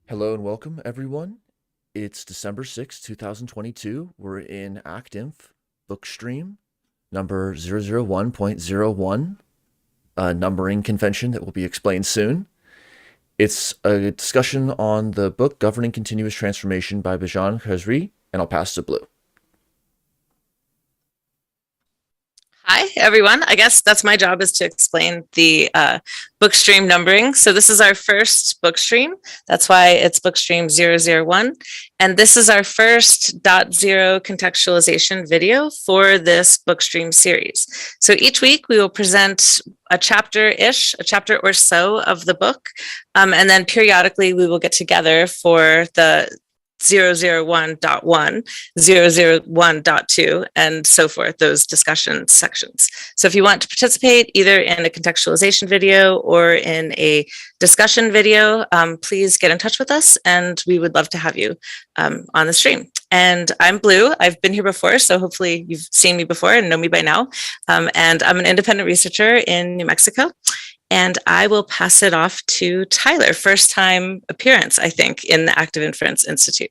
Hello and welcome, everyone. It's December 6th, 2022. We're in ActInf BookStream number 001.01, a numbering convention that will be explained soon. It's a discussion on the book Governing Continuous Transformation by Bijan Khezri, and I'll pass to Blue. Hi, everyone. I guess that's my job, is to explain the BookStream numbering. So this is our first BookStream. That's why it's BookStream 001. And this is our first .0 contextualization video for this BookStream series. So each week we will present a chapter-ish, a chapter or so of the book. And then periodically we will get together for the 001.1, 001.2, and so forth, those discussion sections. So if you want to participate either in a contextualization video or in a discussion video, please get in touch with us and we would love to have you on the stream. And I'm Blue. I've been here before, so hopefully you've seen me before and know me by now. And I'm an independent researcher in New Mexico. And I will pass it off to Tyler, first time appearance, I think, in the Active Inference Institute.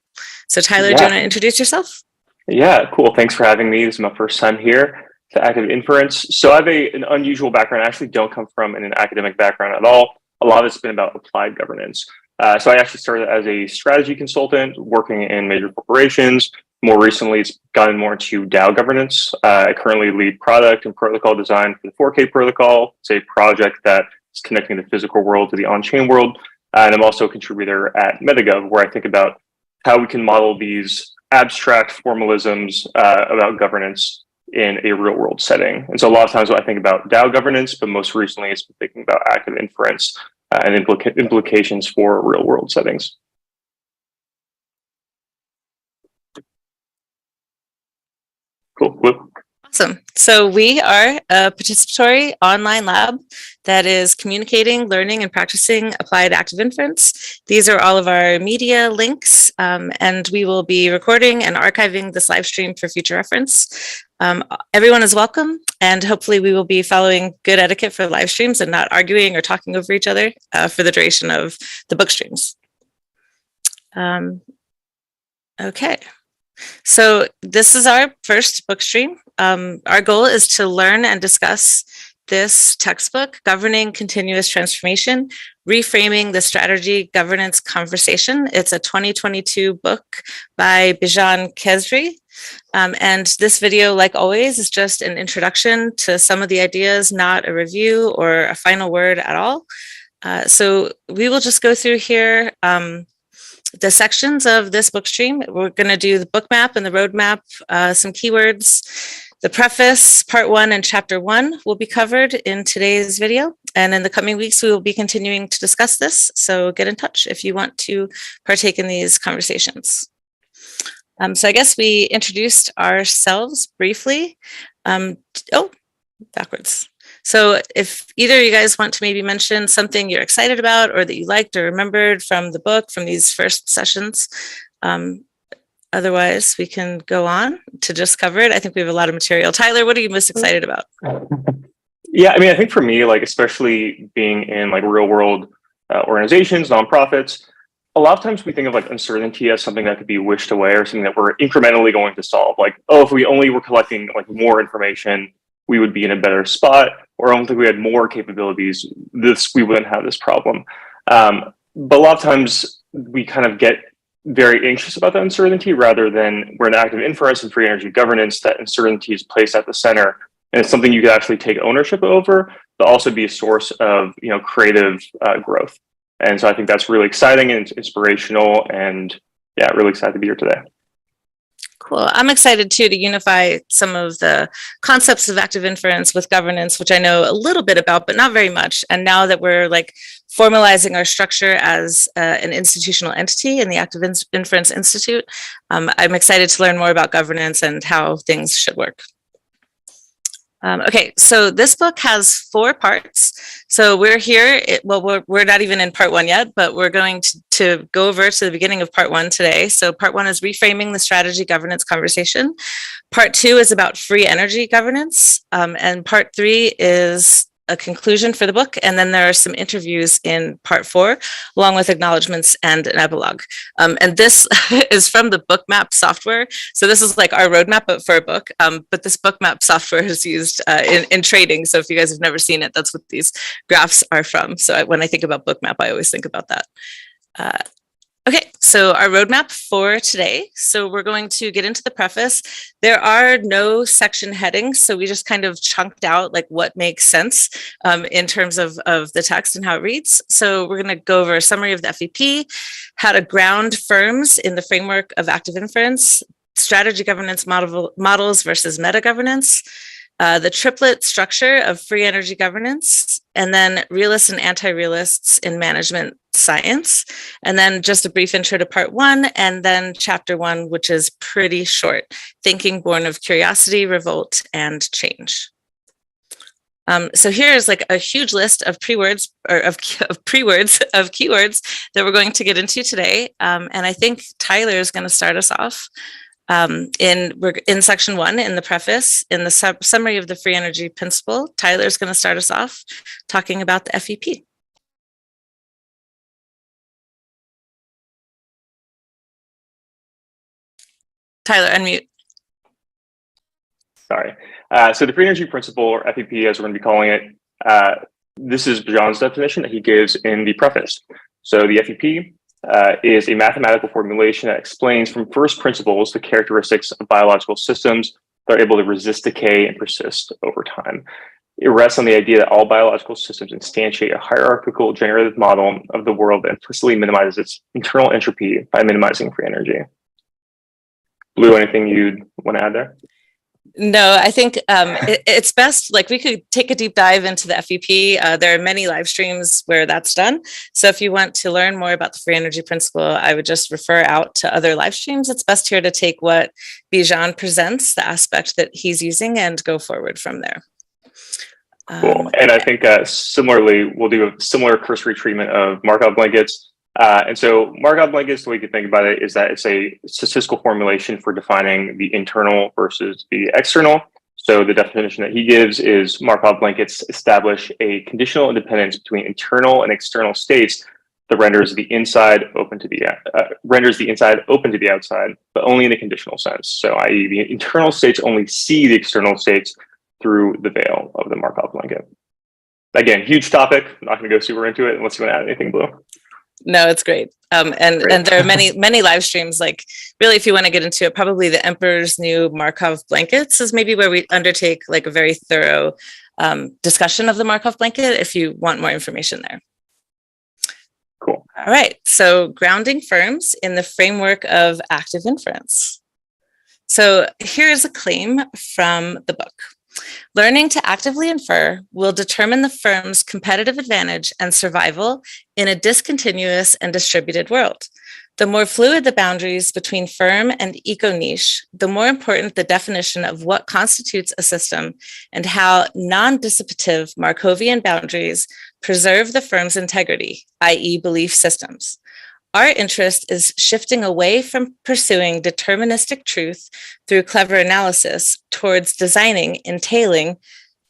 So Tyler, do you want to introduce yourself? Yeah, cool. Thanks for having me. This is my first time here to Active Inference. So I have an unusual background. I actually don't come from an academic background at all. A lot of it's been about applied governance. So I actually started as a strategy consultant working in major corporations. More recently, it's gotten more into DAO governance. I currently lead product and protocol design for the 4K protocol. It's a project that is connecting the physical world to the on-chain world. And I'm also a contributor at MetaGov, where I think about how we can model these abstract formalisms about governance in a real world setting. And so a lot of times when I think about DAO governance, but most recently it's been thinking about active inference and implications for real world settings. Cool. Awesome. So we are a participatory online lab that is communicating, learning, and practicing applied active inference. These are all of our media links, and we will be recording and archiving this live stream for future reference. Everyone is welcome, and hopefully we will be following good etiquette for live streams and not arguing or talking over each other for the duration of the book streams. Okay. So this is our first book stream. Our goal is to learn and discuss this textbook, Governing Continuous Transformation, Reframing the Strategy Governance Conversation. It's a 2022 book by Bijan Khezri. And this video, like always, is just an introduction to some of the ideas, not a review or a final word at all. So we will just go through here the sections of this book stream. We're going to do the book map and the roadmap, some keywords. The preface, part 1 and chapter 1 will be covered in today's video. And in the coming weeks, we will be continuing to discuss this. So get in touch if you want to partake in these conversations. So I guess we introduced ourselves briefly. Backwards. So if either of you guys want to maybe mention something you're excited about or that you liked or remembered from the book, from these first sessions, otherwise we can go on to just cover it. I think we have a lot of material. Tyler, what are you most excited about? Yeah, I mean, I think for me, like, especially being in like real world organizations, nonprofits, a lot of times we think of like uncertainty as something that could be wished away or something that we're incrementally going to solve. Like, oh, if we only were collecting like more information, we would be in a better spot, or I don't think we had more capabilities, we wouldn't have this problem. But a lot of times we kind of get very anxious about that uncertainty rather than we're in active inference and free energy governance, that uncertainty is placed at the center. And it's something you could actually take ownership over, but also be a source of creative growth. And so I think that's really exciting and inspirational, and yeah, really excited to be here today. Cool. I'm excited too to unify some of the concepts of active inference with governance, which I know a little bit about, but not very much. And now that we're like formalizing our structure as an institutional entity in the Active Inference Institute, I'm excited to learn more about governance and how things should work. Okay, so this book has 4 parts. So we're here, we're not even in part 1 yet, but we're going to go over to the beginning of part 1 today. So part 1 is reframing the strategy governance conversation. Part 2 is about free energy governance. And part 3 is a conclusion for the book, and then there are some interviews in part 4, along with acknowledgements and an epilogue. And this is from the bookmap software. So this is like our roadmap, but for a book. But this bookmap software is used in trading. So if you guys have never seen it, that's what these graphs are from. So when I think about bookmap, I always think about that. Okay, so our roadmap for today. So we're going to get into the preface. There are no section headings, so we just kind of chunked out like what makes sense in terms of the text and how it reads. So we're going to go over a summary of the FEP, how to ground firms in the framework of active inference, strategy governance models versus meta governance, the triplet structure of free energy governance, and then realists and anti-realists in management science, and then just a brief intro to part 1, and then chapter 1, which is pretty short, thinking born of curiosity, revolt, and change. So here's like a huge list of keywords that we're going to get into today, and I think Tyler is going to start us off. We're in section 1 in the preface, in the summary of the free energy principle. Tyler's going to start us off talking about the FEP. Tyler, unmute. Sorry. So the free energy principle, or FEP, as we're going to be calling it, this is Bijan's definition that he gives in the preface. So the FEP is a mathematical formulation that explains from first principles the characteristics of biological systems that are able to resist decay and persist over time. It rests on the idea that all biological systems instantiate a hierarchical generative model of the world that implicitly minimizes its internal entropy by minimizing free energy. Blue, anything you'd want to add there? No, I think it's best, like we could take a deep dive into the FEP. There are many live streams where that's done. So if you want to learn more about the free energy principle, I would just refer out to other live streams. It's best here to take what Bijan presents, the aspect that he's using, and go forward from there. Cool. And I think similarly, we'll do a similar cursory treatment of Markov blankets. And so Markov blankets, the way you can think about it is that it's a statistical formulation for defining the internal versus the external. So the definition that he gives is Markov blankets establish a conditional independence between internal and external states that renders the inside open to the outside, but only in a conditional sense. So i.e. the internal states only see the external states through the veil of the Markov blanket. Again, huge topic. I'm not going to go super into it unless you want to add anything, Blue. No, it's great. And there are many live streams, like really, if you want to get into it, probably the Emperor's New Markov Blankets is maybe where we undertake like a very thorough discussion of the Markov blanket if you want more information there. Cool. All right. So grounding firms in the framework of active inference. So here's a claim from the book. Learning to actively infer will determine the firm's competitive advantage and survival in a discontinuous and distributed world. The more fluid the boundaries between firm and eco-niche, the more important the definition of what constitutes a system and how non-dissipative Markovian boundaries preserve the firm's integrity, i.e. belief systems. Our interest is shifting away from pursuing deterministic truth through clever analysis towards designing, entailing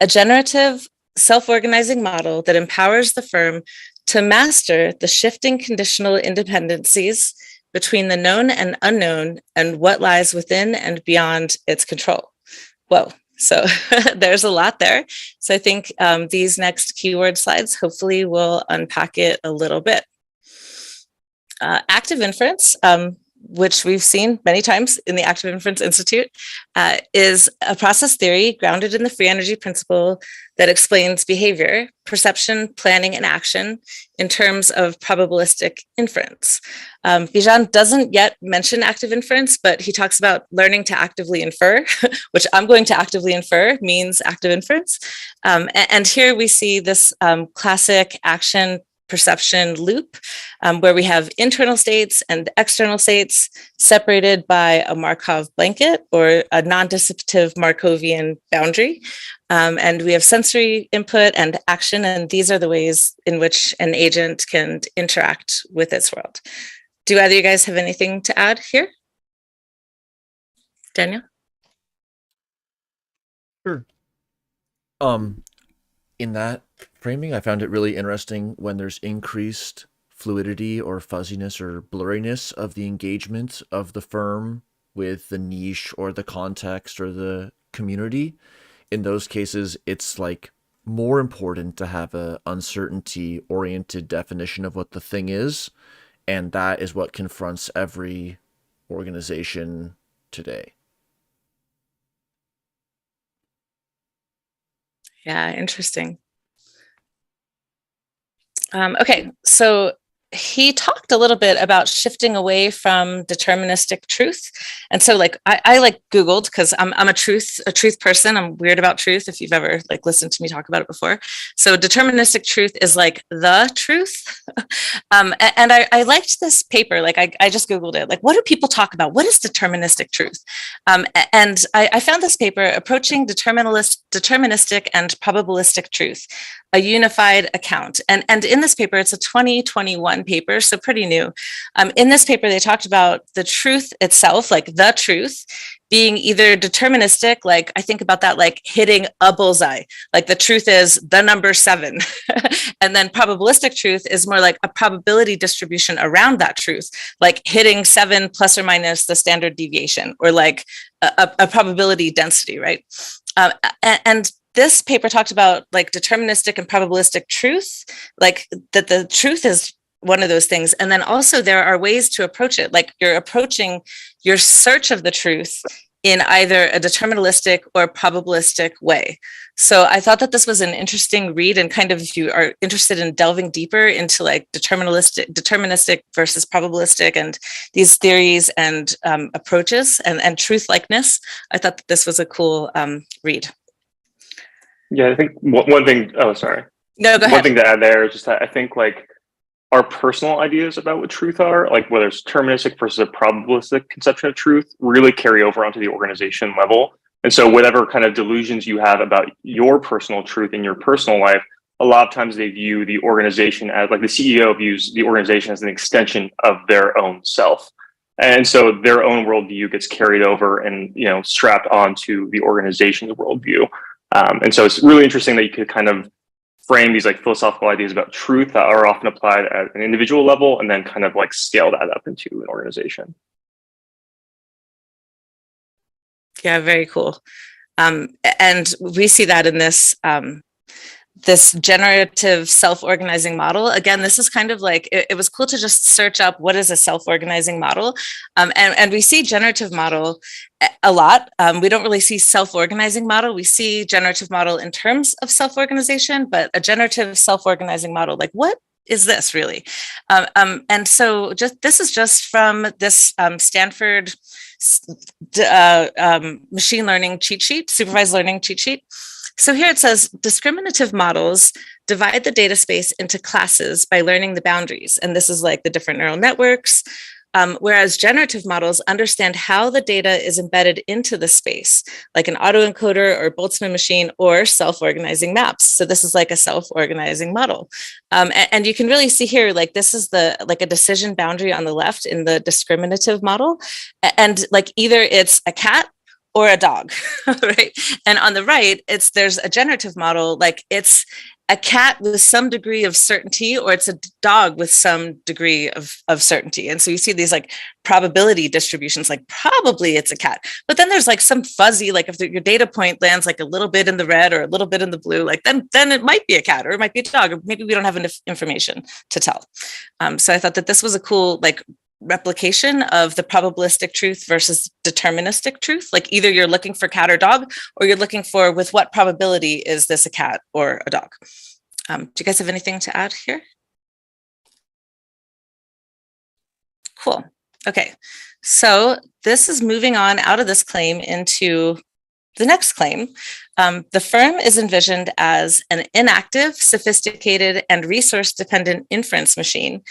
a generative, self-organizing model that empowers the firm to master the shifting conditional independencies between the known and unknown and what lies within and beyond its control. Whoa. So there's a lot there. So I think these next keyword slides hopefully will unpack it a little bit. Active inference, which we've seen many times in the Active Inference Institute, is a process theory grounded in the free energy principle that explains behavior, perception, planning, and action in terms of probabilistic inference. Bijan doesn't yet mention active inference, but he talks about learning to actively infer, which I'm going to actively infer means active inference. And here we see this classic action perception loop where we have internal states and external states separated by a Markov blanket or a non-dissipative Markovian boundary. And we have sensory input and action, and these are the ways in which an agent can interact with its world. Do either of you guys have anything to add here? Daniel? Sure. In that framing, I found it really interesting when there's increased fluidity or fuzziness or blurriness of the engagement of the firm with the niche or the context or the community. In those cases, it's like more important to have a uncertainty oriented definition of what the thing is. And that is what confronts every organization today. Yeah, interesting. Okay, so he talked a little bit about shifting away from deterministic truth. And so like I like Googled because I'm a truth person. I'm weird about truth if you've ever like listened to me talk about it before. So deterministic truth is like the truth. And I liked this paper. Like I just Googled it. Like, what do people talk about? What is deterministic truth? And I found this paper, Approaching Deterministic and Probabilistic Truth, a Unified Account. And in this paper, it's a 2021 paper, so pretty new. In this paper, they talked about the truth itself, like the truth, being either deterministic, like I think about that like hitting a bullseye, like the truth is the number 7. And then probabilistic truth is more like a probability distribution around that truth, like hitting 7 plus or minus the standard deviation, or like a probability density, right? And this paper talked about like deterministic and probabilistic truth, like that the truth is one of those things. And then also there are ways to approach it, like you're approaching your search of the truth in either a deterministic or probabilistic way. So I thought that this was an interesting read, and kind of if you are interested in delving deeper into like deterministic versus probabilistic and these theories and approaches and truth likeness, I thought that this was a cool read. Yeah, I think one thing, oh, sorry. No, go ahead. One thing to add there is just that I think like our personal ideas about what truth are, like whether it's deterministic versus a probabilistic conception of truth, really carry over onto the organization level. And so whatever kind of delusions you have about your personal truth in your personal life, a lot of times they view the organization as, like the CEO views the organization as an extension of their own self. And so their own worldview gets carried over and, you know, strapped onto the organization's worldview. And so it's really interesting that you could kind of frame these like philosophical ideas about truth that are often applied at an individual level and then kind of like scale that up into an organization. Yeah, very cool. And we see that in this this generative self-organizing model. Again, this is kind of like, it was cool to just search up what is a self-organizing model. And we see generative model a lot. We don't really see self-organizing model. We see generative model in terms of self-organization, but a generative self-organizing model, like what is this really? And so this is just from this Stanford machine learning cheat sheet, supervised learning cheat sheet. So here it says, discriminative models divide the data space into classes by learning the boundaries. And this is like the different neural networks. Whereas generative models understand how the data is embedded into the space, like an autoencoder or Boltzmann machine or self-organizing maps. So this is like a self-organizing model. And you can really see here, like this is like a decision boundary on the left in the discriminative model. And like either it's a cat or a dog, right? And on the right, there's a generative model, like it's a cat with some degree of certainty, or it's a dog with some degree of certainty. And so you see these like probability distributions, like probably it's a cat, but then there's like some fuzzy, like if your data point lands like a little bit in the red or a little bit in the blue, like then it might be a cat or it might be a dog, or maybe we don't have enough information to tell. So I thought that this was a cool like replication of the probabilistic truth versus deterministic truth. Like either you're looking for cat or dog, or you're looking for with what probability is this a cat or a dog. Do you guys have anything to add here? Cool. Okay, so this is moving on out of this claim into the next claim. The firm is envisioned as an inactive, sophisticated, and resource-dependent inference machine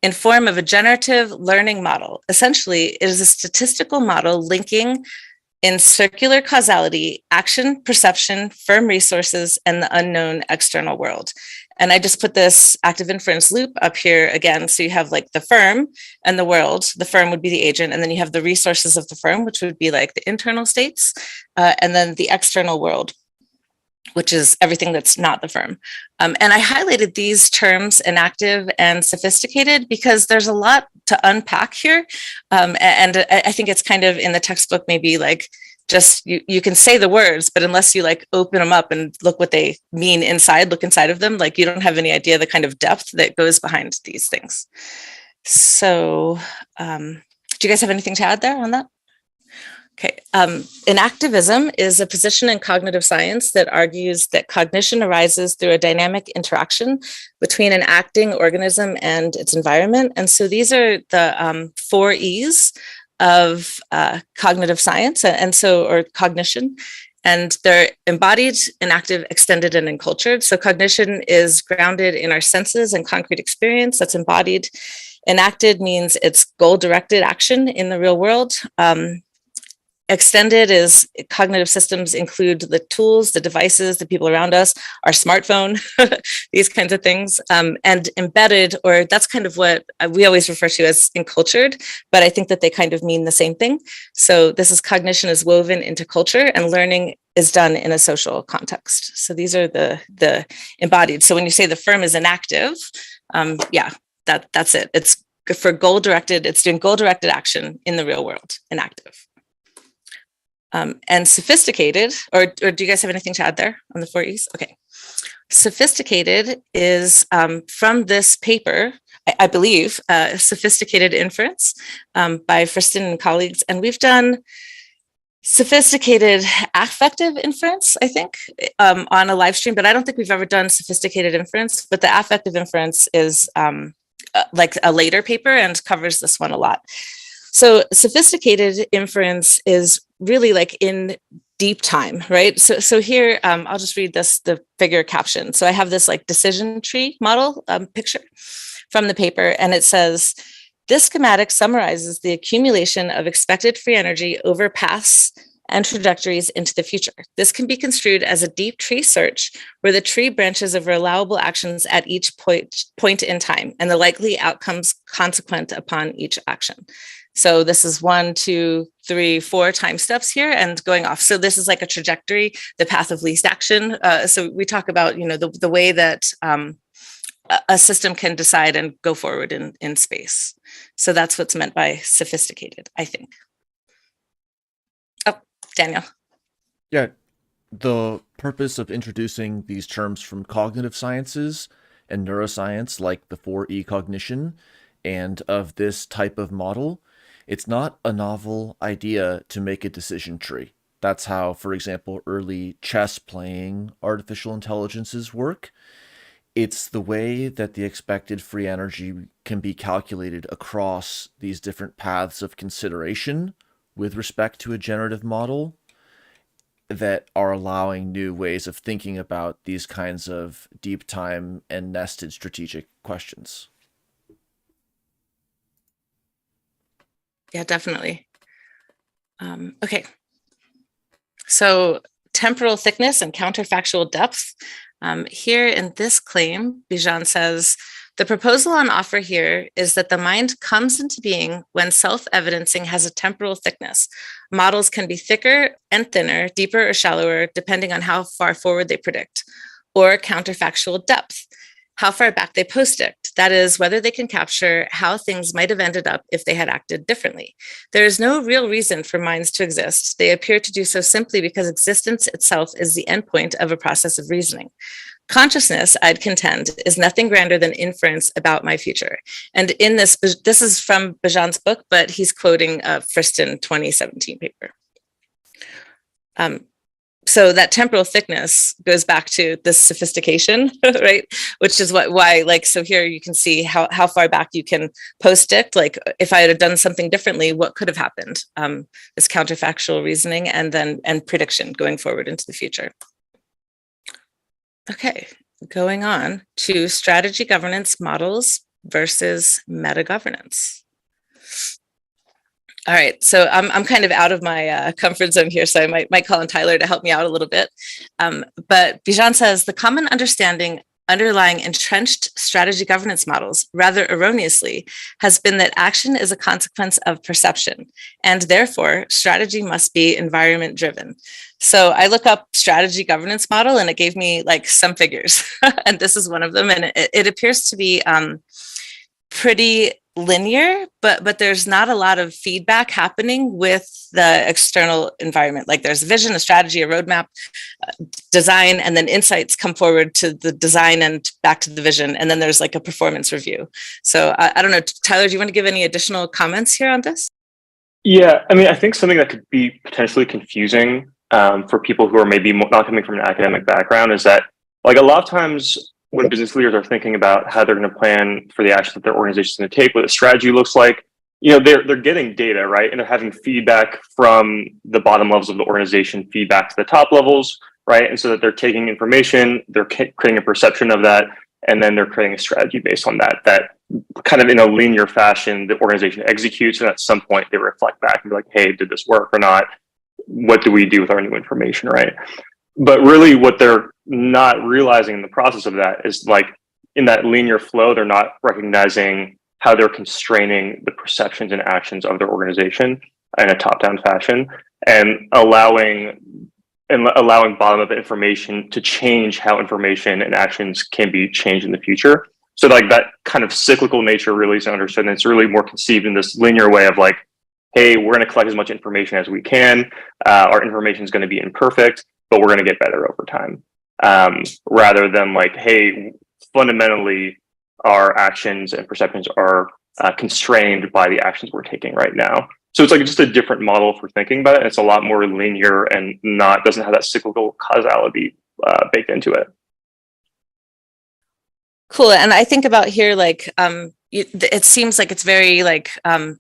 in form of a generative learning model. Essentially, it is a statistical model linking in circular causality, action, perception, firm resources, and the unknown external world. And I just put this active inference loop up here again. So you have like the firm and the world. The firm would be the agent, and then you have the resources of the firm, which would be like the internal states, and then the external world, which is everything that's not the firm. And I highlighted these terms, inactive and sophisticated, because there's a lot to unpack here. And I think it's kind of in the textbook, maybe like just you can say the words, but unless you like open them up and look what they mean inside, look inside of them, like you don't have any idea the kind of depth that goes behind these things. So do you guys have anything to add there on that? Okay, Inactivism is a position in cognitive science that argues that cognition arises through a dynamic interaction between an acting organism and its environment. And so these are the 4 E's of cognitive science, or cognition. And they're embodied, inactive, extended, and encultured. So cognition is grounded in our senses and concrete experience. That's embodied. Enacted means it's goal-directed action in the real world. Extended is cognitive systems include the tools, the devices, the people around us, our smartphone, these kinds of things. And embedded, or that's kind of what we always refer to as encultured, but I think that they kind of mean the same thing. So this is cognition is woven into culture, and learning is done in a social context. So these are the embodied. So when you say the firm is inactive, that's it. It's for goal-directed, it's doing goal-directed action in the real world, inactive. And sophisticated, or do you guys have anything to add there on the 4 E's? Okay. Sophisticated is from this paper, I believe, Sophisticated Inference by Friston and colleagues. And we've done sophisticated affective inference, I think, on a live stream, but I don't think we've ever done sophisticated inference, but the affective inference is like a later paper and covers this one a lot. So sophisticated inference is really like in deep time, right? So here, I'll just read the figure caption. So I have this like decision tree model picture from the paper, and it says, this schematic summarizes the accumulation of expected free energy over paths and trajectories into the future. This can be construed as a deep tree search where the tree branches over allowable actions at each point in time and the likely outcomes consequent upon each action. So this is 1, 2, 3, 4 time steps here and going off. So this is like a trajectory, the path of least action. So we talk about, the way that a system can decide and go forward in space. So that's what's meant by sophisticated, I think. Oh, Daniel. Yeah, the purpose of introducing these terms from cognitive sciences and neuroscience, like the 4E cognition, and of this type of model, it's not a novel idea to make a decision tree. That's how, for example, early chess playing artificial intelligences work. It's the way that the expected free energy can be calculated across these different paths of consideration with respect to a generative model that are allowing new ways of thinking about these kinds of deep time and nested strategic questions. Yeah, definitely. Okay. So temporal thickness and counterfactual depth. Here in this claim, Bijan says, the proposal on offer here is that the mind comes into being when self-evidencing has a temporal thickness. Models can be thicker and thinner, deeper or shallower, depending on how far forward they predict, or counterfactual depth, how far back they post-dict. That is, whether they can capture how things might have ended up if they had acted differently. There is no real reason for minds to exist. They appear to do so simply because existence itself is the endpoint of a process of reasoning. Consciousness, I'd contend, is nothing grander than inference about my future. And in this is from Bijan's book, but he's quoting a Friston 2017 paper. So that temporal thickness goes back to this sophistication, right? Which is so here you can see how far back you can post-dict. Like if I had done something differently, what could have happened? This counterfactual reasoning and prediction going forward into the future. Okay, going on to strategy governance models versus meta-governance. All right, so I'm kind of out of my comfort zone here, so I might call on Tyler to help me out a little bit. But Bijan says, the common understanding underlying entrenched strategy governance models, rather erroneously, has been that action is a consequence of perception, and therefore strategy must be environment driven. So I look up strategy governance model and it gave me like some figures, and this is one of them. And it appears to be pretty linear, but there's not a lot of feedback happening with the external environment. Like there's a vision, a strategy, a roadmap, design, and then insights come forward to the design and back to the vision. And then there's like a performance review. So I don't know, Tyler, do you want to give any additional comments here on this? Yeah, I mean, I think something that could be potentially confusing for people who are maybe not coming from an academic background is that, like, a lot of times when business leaders are thinking about how they're going to plan for the action that their organization is going to take, what the strategy looks like, you know, they're getting data, right? And they're having feedback from the bottom levels of the organization, feedback to the top levels, right? And so that they're taking information, they're creating a perception of that, and then they're creating a strategy based on that kind of in a linear fashion, the organization executes, and at some point they reflect back and be like, hey, did this work or not? What do we do with our new information, right? But really what they're not realizing in the process of that is, like, in that linear flow, they're not recognizing how they're constraining the perceptions and actions of their organization in a top-down fashion, and allowing bottom-up information to change how information and actions can be changed in the future. So like that kind of cyclical nature really is understood, and it's really more conceived in this linear way of like, hey, we're going to collect as much information as we can. Our information is going to be imperfect, but we're going to get better over time. Rather than like, hey, fundamentally, our actions and perceptions are constrained by the actions we're taking right now. So it's like just a different model for thinking about it. It's a lot more linear and doesn't have that cyclical causality baked into it. Cool. And I think about here, like, it seems like it's very like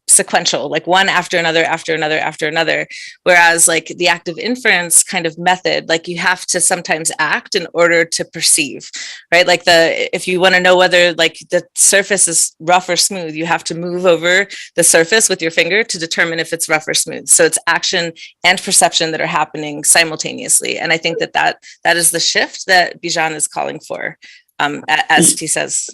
sequential, like one after another, after another, after another. Whereas like the active inference kind of method, like you have to sometimes act in order to perceive, right? Like if you want to know whether like the surface is rough or smooth, you have to move over the surface with your finger to determine if it's rough or smooth. So it's action and perception that are happening simultaneously. And I think that is the shift that Bijan is calling for, as he says.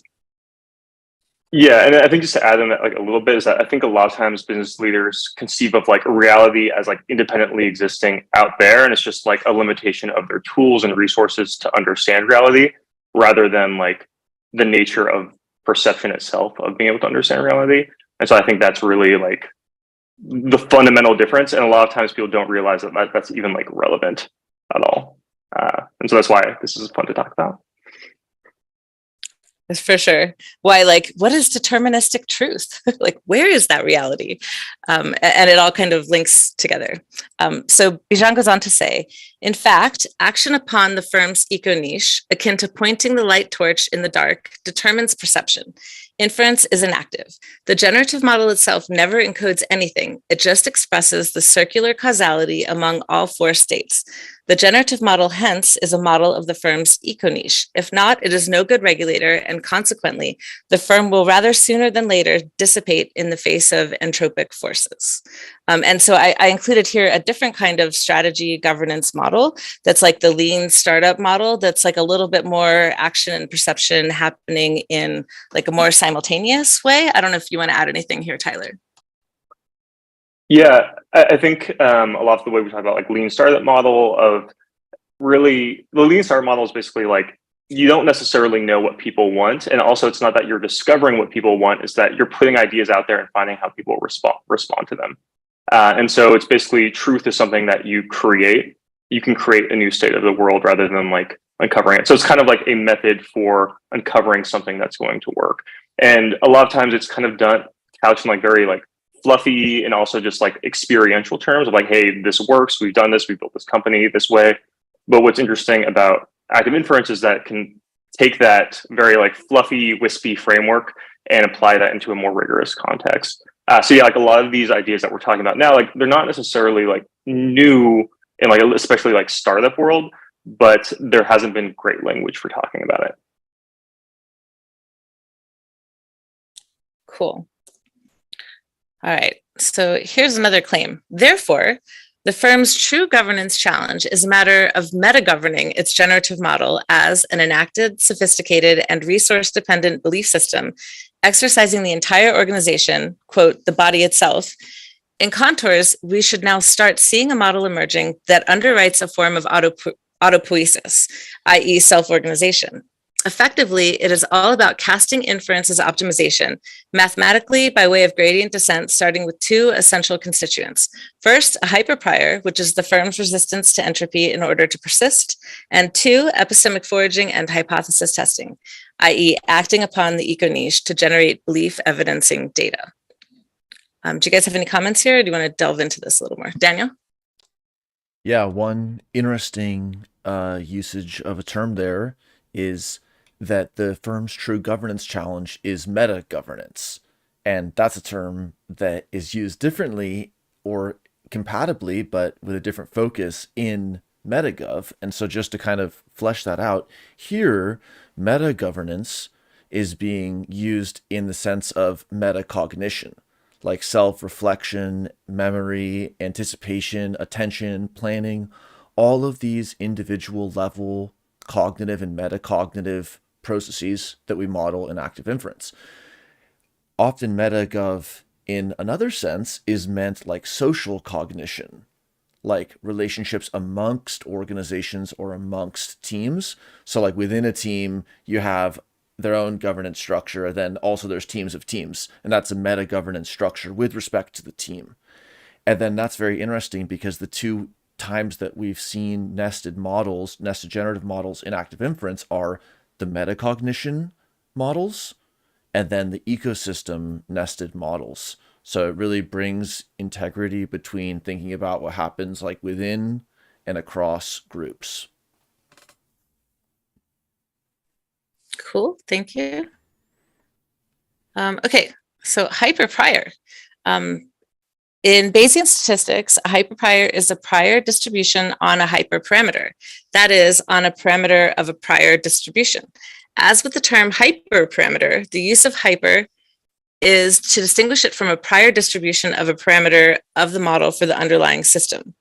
Yeah, and I think just to add on that like a little bit is that I think a lot of times business leaders conceive of like reality as like independently existing out there, and it's just like a limitation of their tools and resources to understand reality, rather than like the nature of perception itself of being able to understand reality. And so I think that's really like the fundamental difference, and a lot of times people don't realize that that's even like relevant at all. And so that's why this is fun to talk about. For sure. Why, like, what is deterministic truth? Like, where is that reality? And it all kind of links together. So Bijan goes on to say, in fact, action upon the firm's eco-niche, akin to pointing the light torch in the dark, determines perception. Inference is inactive. The generative model itself never encodes anything. It just expresses the circular causality among all four states. The generative model, hence, is a model of the firm's eco-niche. If not, it is no good regulator, and consequently, the firm will rather sooner than later dissipate in the face of entropic forces. And so I included here a different kind of strategy governance model that's like the lean startup model, that's like a little bit more action and perception happening in like a more simultaneous way. I don't know if you want to add anything here, Tyler. Yeah, I think a lot of the way we talk about like lean startup model of really the lean startup model is basically like you don't necessarily know what people want, and also it's not that you're discovering what people want, it's that you're putting ideas out there and finding how people respond to them. And so it's basically truth is something that you create. You can create a new state of the world rather than like uncovering it. So it's kind of like a method for uncovering something that's going to work. And a lot of times it's kind of done couched in like very like fluffy and also just like experiential terms of like, hey, this works. We've done this. We built this company this way. But what's interesting about active inference is that it can take that very like fluffy, wispy framework and apply that into a more rigorous context. So yeah, like a lot of these ideas that we're talking about now, like they're not necessarily like new in like especially like startup world, but there hasn't been great language for talking about it. Cool. All right, so here's another claim. Therefore, The firm's true governance challenge is a matter of meta-governing its generative model as an enacted, sophisticated, and resource-dependent belief system, exercising the entire organization, quote, the body itself. In contours, we should now start seeing a model emerging that underwrites a form of autopoiesis, i.e. self-organization. Effectively, it is all about casting inference as optimization, mathematically by way of gradient descent, starting with two essential constituents. First, a hyperprior, which is the firm's resistance to entropy in order to persist, and two, epistemic foraging and hypothesis testing, i.e. acting upon the eco-niche to generate belief evidencing data. Do you guys have any comments here? Or do you want to delve into this a little more? Daniel? Yeah, one interesting usage of a term there is that the firm's true governance challenge is meta-governance. And that's a term that is used differently or compatibly, but with a different focus in MetaGov. And so just to kind of flesh that out, here, meta-governance is being used in the sense of metacognition, like self-reflection, memory, anticipation, attention, planning, all of these individual level cognitive and metacognitive processes that we model in active inference. Often MetaGov in another sense is meant like social cognition, like relationships amongst organizations or amongst teams. So like within a team, you have their own governance structure, then also there's teams of teams, and that's a meta governance structure with respect to the team. And then that's very interesting because the two times that we've seen nested generative models in active inference are the metacognition models and then the ecosystem nested models. So it really brings integrity between thinking about what happens like within and across groups. Cool, thank you. Okay, so hyperprior. In Bayesian statistics, a hyperprior is a prior distribution on a hyperparameter, that is, on a parameter of a prior distribution. As with the term hyperparameter, the use of hyper is to distinguish it from a prior distribution of a parameter of the model for the underlying system.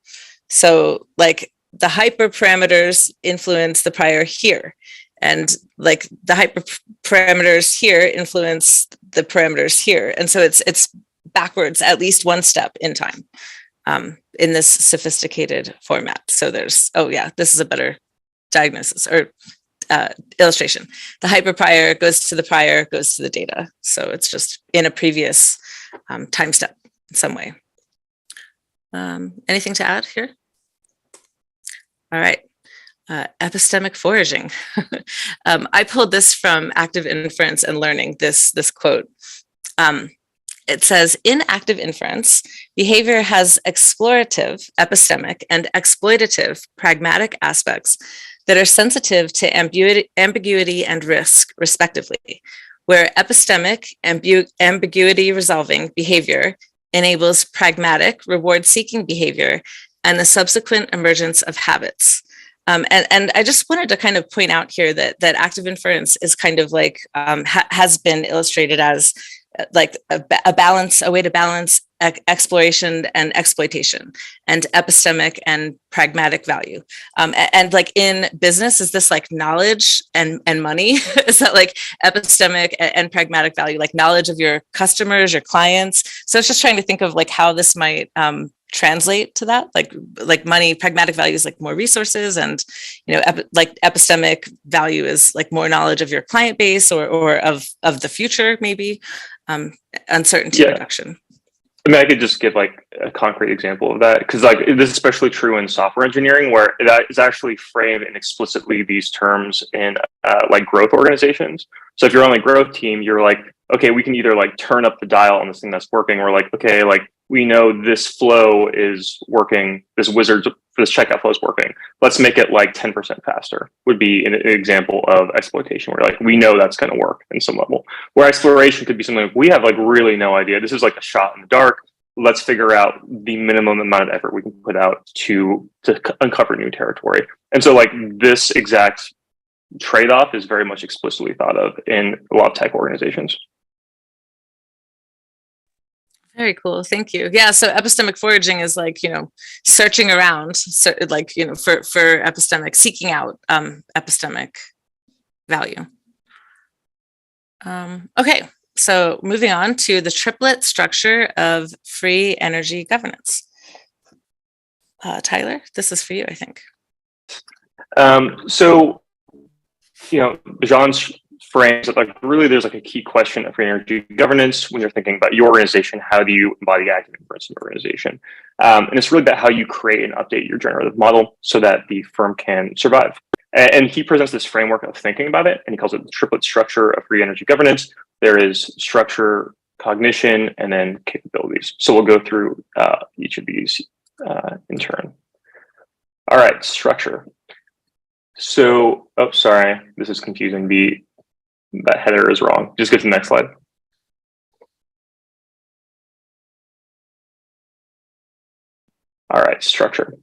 So like the hyperparameters influence the prior here, and like the hyperparameters here influence the parameters here. And so it's backwards at least one step in time in this sophisticated format. So there's, oh yeah, this is a better diagnosis or illustration. The hyperprior goes to the prior, goes to the data. So it's just in a previous time step in some way. Anything to add here? All right. Epistemic foraging. I pulled this from Active Inference and Learning, this quote. It says, in active inference, behavior has explorative, epistemic, and exploitative, pragmatic aspects that are sensitive to ambiguity and risk, respectively, where epistemic, ambiguity resolving behavior enables pragmatic, reward-seeking behavior and the subsequent emergence of habits. And I just wanted to kind of point out here that active inference is kind of like, has been illustrated as like a way to balance exploration and exploitation, and epistemic and pragmatic value. And like in business, is this like knowledge and money? Is that like epistemic and pragmatic value, like knowledge of your customers, your clients? So it's just trying to think of like how this might translate to that, like money, pragmatic value is like more resources, and like epistemic value is like more knowledge of your client base or of the future, maybe. Uncertainty reduction. I mean, I could just give like a concrete example of that, because like this is especially true in software engineering, where that is actually framed in explicitly these terms in like growth organizations. So if you're on the growth team, you're like, okay, we can either like turn up the dial on this thing that's working, or like, okay, like we know this flow is working, this checkout flow is working. Let's make it like 10% faster, would be an example of exploitation, where like we know that's going to work in some level. Where exploration could be something like, we have like really no idea. This is like a shot in the dark. Let's figure out the minimum amount of effort we can put out to uncover new territory. And so like this exact trade-off is very much explicitly thought of in a lot of tech organizations. Very cool. Thank you. Yeah. So epistemic foraging is like, searching around, for epistemic, seeking out epistemic value. Okay. So moving on to the triplet structure of free energy governance. Tyler, this is for you, I think. Bijan's frames that like really there's like a key question of free energy governance when you're thinking about your organization. How do you embody active inference in your organization? And it's really about how you create and update your generative model so that the firm can survive. And he presents this framework of thinking about it, and he calls it the triplet structure of free energy governance. There is structure, cognition, and then capabilities. So we'll go through each of these in turn. All right, structure. So, sorry, this is confusing. That header is wrong. Just get to the next slide. All right, structure.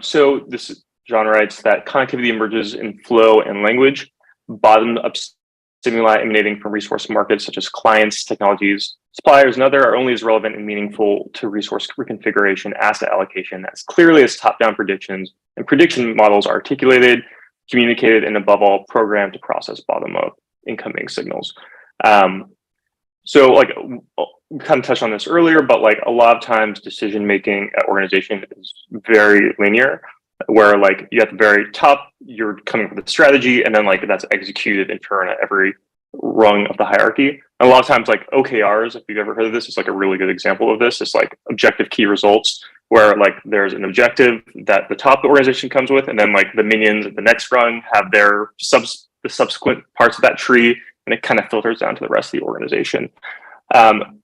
So this John writes that connectivity emerges in flow and language, bottom-up stimuli emanating from resource markets such as clients, technologies, suppliers, and other are only as relevant and meaningful to resource reconfiguration, asset allocation as clearly as top-down predictions, and prediction models are articulated, communicated, and above all, programmed to process bottom-up incoming signals. So like we kind of touched on this earlier, but like a lot of times decision-making at organization is very linear, where like you at the very top, you're coming up with a strategy, and then like that's executed in turn at every rung of the hierarchy. And a lot of times like OKRs, if you've ever heard of this, it's like a really good example of this. It's like objective key results, where like there's an objective that the top of the organization comes with, and then like the minions at the next rung have the subsequent parts of that tree, and it kind of filters down to the rest of the organization.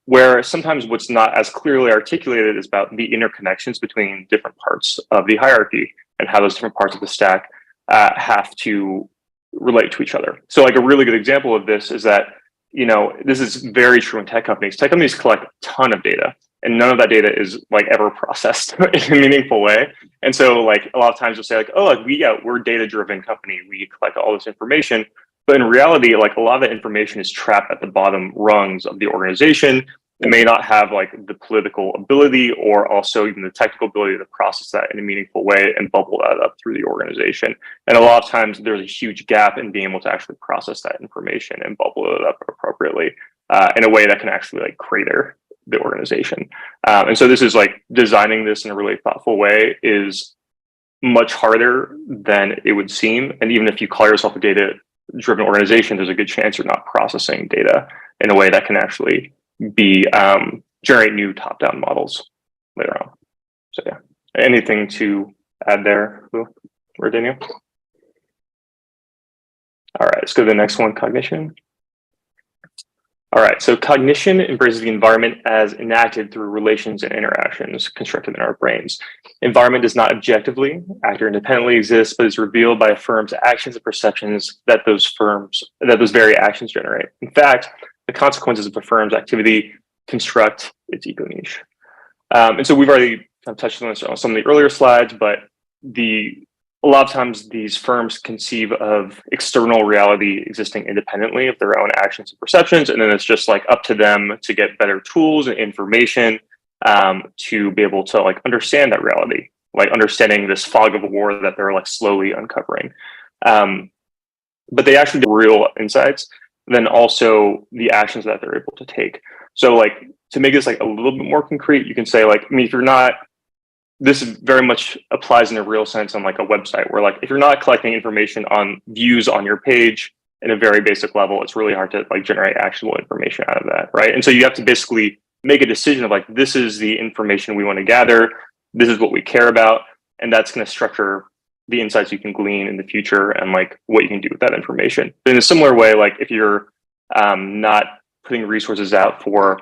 Where sometimes what's not as clearly articulated is about the interconnections between different parts of the hierarchy and how those different parts of the stack have to relate to each other. So like a really good example of this is that, this is very true in tech companies. Tech companies collect a ton of data, and none of that data is like ever processed in a meaningful way. And so like a lot of times you'll say like, oh, like we're a data-driven company. We collect all this information. But in reality, like a lot of that information is trapped at the bottom rungs of the organization. It may not have like the political ability or also even the technical ability to process that in a meaningful way and bubble that up through the organization. And a lot of times there's a huge gap in being able to actually process that information and bubble it up appropriately in a way that can actually like crater the organization. And so this is like designing this in a really thoughtful way is much harder than it would seem. And even if you call yourself a data-driven organization, there's a good chance you're not processing data in a way that can actually generate new top-down models later on. So yeah, anything to add there, Lou or Daniel? All right, let's go to the next one, cognition. All right, so cognition embraces the environment as enacted through relations and interactions constructed in our brains. Environment does not objectively act or independently exist, but is revealed by a firm's actions and perceptions that those very actions generate. In fact, the consequences of a firm's activity construct its eco-niche. And so we've already kind of touched on this on some of the earlier slides, but a lot of times these firms conceive of external reality existing independently of their own actions and perceptions, and then it's just like up to them to get better tools and information to be able to like understand that reality, like understanding this fog of war that they're like slowly uncovering. But they actually do real insights, then also the actions that they're able to take. So like to make this like a little bit more concrete, you can say like, I mean, if you're not, this very much applies in a real sense on like a website where like, if you're not collecting information on views on your page in a very basic level, it's really hard to like generate actionable information out of that, right? And so you have to basically make a decision of like, this is the information we want to gather, this is what we care about, and that's going to structure the insights you can glean in the future and like what you can do with that information. But in a similar way, like if you're not putting resources out for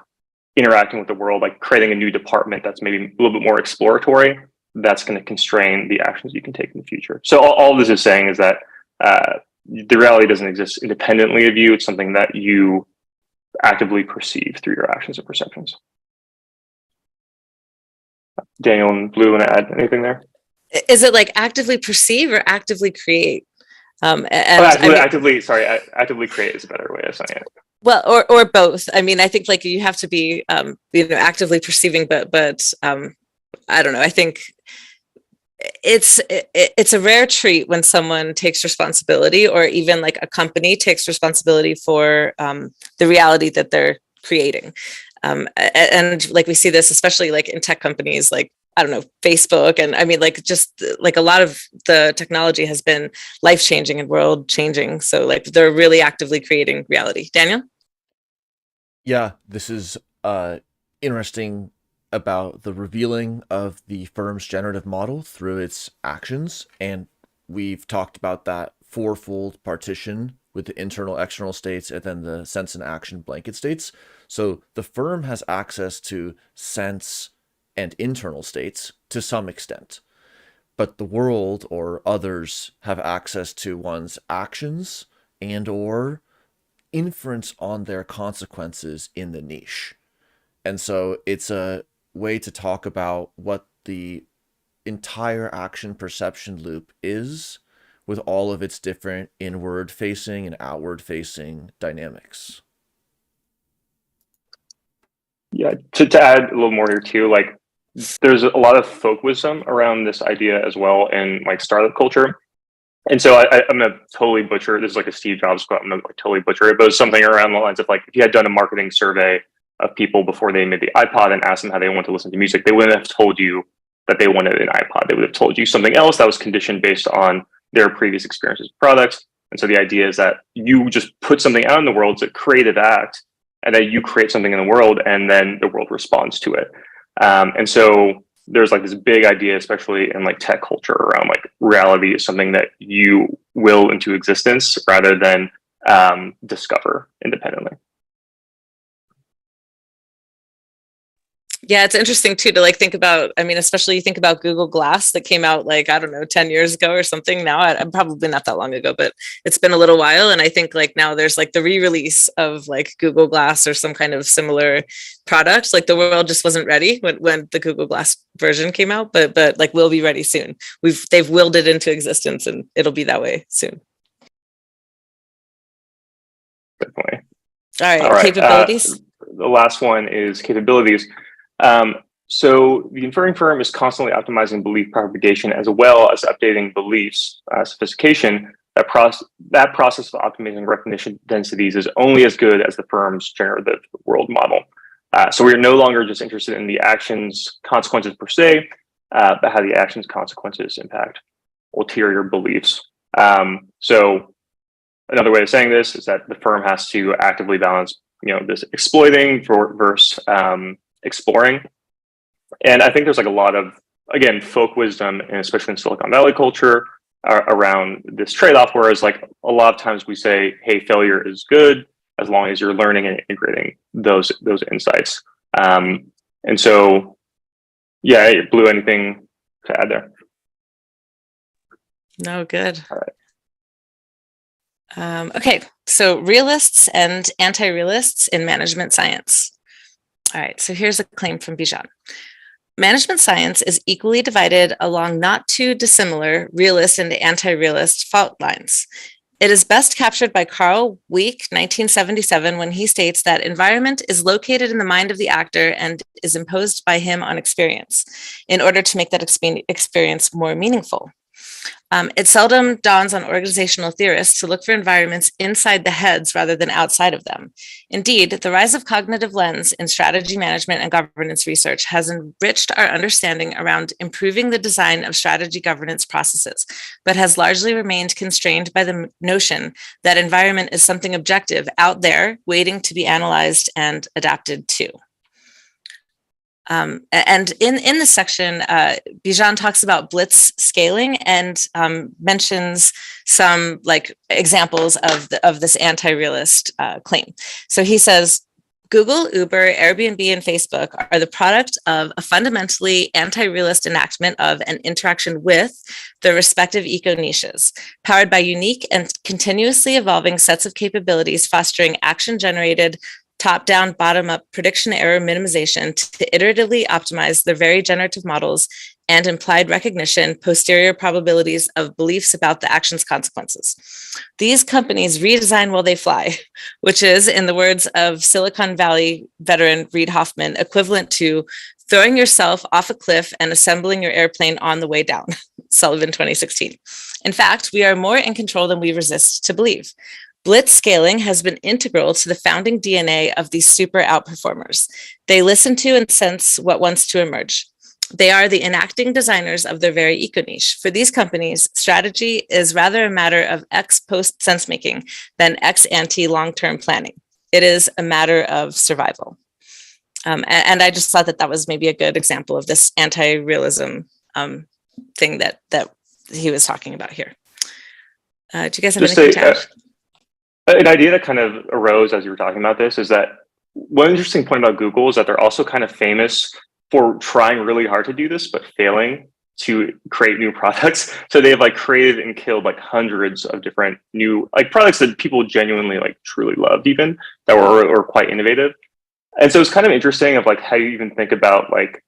interacting with the world, like creating a new department that's maybe a little bit more exploratory, that's going to constrain the actions you can take in the future. So all this is saying is that the reality doesn't exist independently of you. It's something that you actively perceive through your actions and perceptions. Daniel and Blue, want to add anything there? Is it like actively perceive or actively create? Actively create is a better way of saying it. Well, or both. I mean, I think like you have to be, actively perceiving, but I don't know. I think it's a rare treat when someone takes responsibility, or even like a company takes responsibility for the reality that they're creating. And like we see this, especially like in tech companies, like, I don't know, Facebook. And I mean, like, just like a lot of the technology has been life-changing and world-changing. So like they're really actively creating reality. Daniel? Yeah, this is interesting about the revealing of the firm's generative model through its actions. And we've talked about that fourfold partition with the internal, external states, and then the sense and action blanket states. So the firm has access to sense and internal states to some extent, but the world or others have access to one's actions and or inference on their consequences in the niche. And so it's a way to talk about what the entire action perception loop is, with all of its different inward facing and outward facing dynamics. Yeah, to add a little more here too, like there's a lot of folk wisdom around this idea as well in like startup culture. And so I'm gonna totally butcher, this is like a Steve Jobs quote, I'm gonna totally butcher it, but it's something around the lines of like, if you had done a marketing survey of people before they made the iPod and asked them how they want to listen to music, they wouldn't have told you that they wanted an iPod. They would have told you something else that was conditioned based on their previous experiences with products. And so the idea is that you just put something out in the world, it's a creative act, and that you create something in the world and then the world responds to it. And so there's like this big idea, especially in like tech culture, around like reality is something that you will into existence rather than discover independently. Yeah, it's interesting too to like think about, I mean, especially you think about Google Glass that came out like, I don't know, 10 years ago or something now. I'm probably not that long ago, but it's been a little while. And I think like now there's like the re-release of like Google Glass or some kind of similar product. Like the world just wasn't ready when the Google Glass version came out, but like we'll be ready soon. They've willed it into existence and it'll be that way soon. Definitely. All right. Capabilities. The last one is capabilities. So the inferring firm is constantly optimizing belief propagation as well as updating beliefs sophistication. That process of optimizing recognition densities is only as good as the firm's generative world model. So we are no longer just interested in the actions consequences per se, but how the actions consequences impact ulterior beliefs. So another way of saying this is that the firm has to actively balance, this exploiting versus exploring. And I think there's like a lot of, again, folk wisdom, and especially in Silicon Valley culture around this trade-off, whereas like a lot of times we say, hey, failure is good as long as you're learning and integrating those insights. And so, yeah, Blue, anything to add there? No, good. All right. Okay, so realists and anti-realists in management science. All right, so here's a claim from Bijan. Management science is equally divided along not too dissimilar realist and anti-realist fault lines. It is best captured by Carl Weick, 1977, when he states that environment is located in the mind of the actor and is imposed by him on experience in order to make that experience more meaningful. It seldom dawns on organizational theorists to look for environments inside the heads rather than outside of them. Indeed, the rise of cognitive lens in strategy management and governance research has enriched our understanding around improving the design of strategy governance processes, but has largely remained constrained by the notion that environment is something objective out there waiting to be analyzed and adapted to. And in this section, Bijan talks about Blitz scaling and mentions some like examples of this anti-realist claim. So he says, Google, Uber, Airbnb, and Facebook are the product of a fundamentally anti-realist enactment of an interaction with the respective eco-niches, powered by unique and continuously evolving sets of capabilities fostering action-generated top-down, bottom-up prediction error minimization to iteratively optimize their very generative models and implied recognition, posterior probabilities of beliefs about the action's consequences. These companies redesign while they fly, which is, in the words of Silicon Valley veteran Reid Hoffman, equivalent to throwing yourself off a cliff and assembling your airplane on the way down. Sullivan, 2016. In fact, we are more in control than we resist to believe. Blitz scaling has been integral to the founding DNA of these super outperformers. They listen to and sense what wants to emerge. They are the enacting designers of their very eco-niche. For these companies, strategy is rather a matter of ex post sense making than ex ante long-term planning. It is a matter of survival. And I just thought that that was maybe a good example of this anti-realism thing that he was talking about here. Do you guys have anything to add? An idea that kind of arose as you were talking about this is that one interesting point about Google is that they're also kind of famous for trying really hard to do this, but failing to create new products. So they have like created and killed like hundreds of different new like products that people genuinely like truly loved, even that were quite innovative. And so it's kind of interesting of like how you even think about like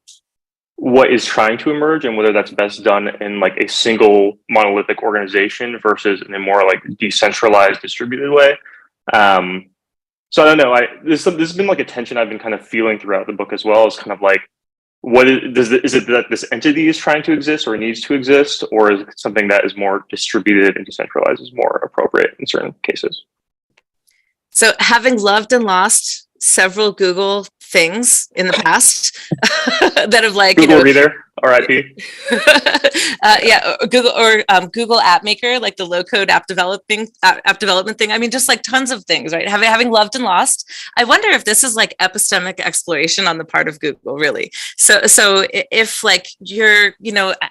what is trying to emerge and whether that's best done in like a single monolithic organization versus in a more like decentralized distributed way. So I don't know, this has been like a tension I've been kind of feeling throughout the book as well. Is kind of like, is it that this entity is trying to exist or needs to exist, or is it something that is more distributed and decentralized is more appropriate in certain cases? So having loved and lost several Google things in the past that have like, Google reader, RIP. Yeah, Google App Maker, like the low-code app development thing. I mean, just like tons of things, right? Having loved and lost. I wonder if this is like epistemic exploration on the part of Google, really. So if like you're,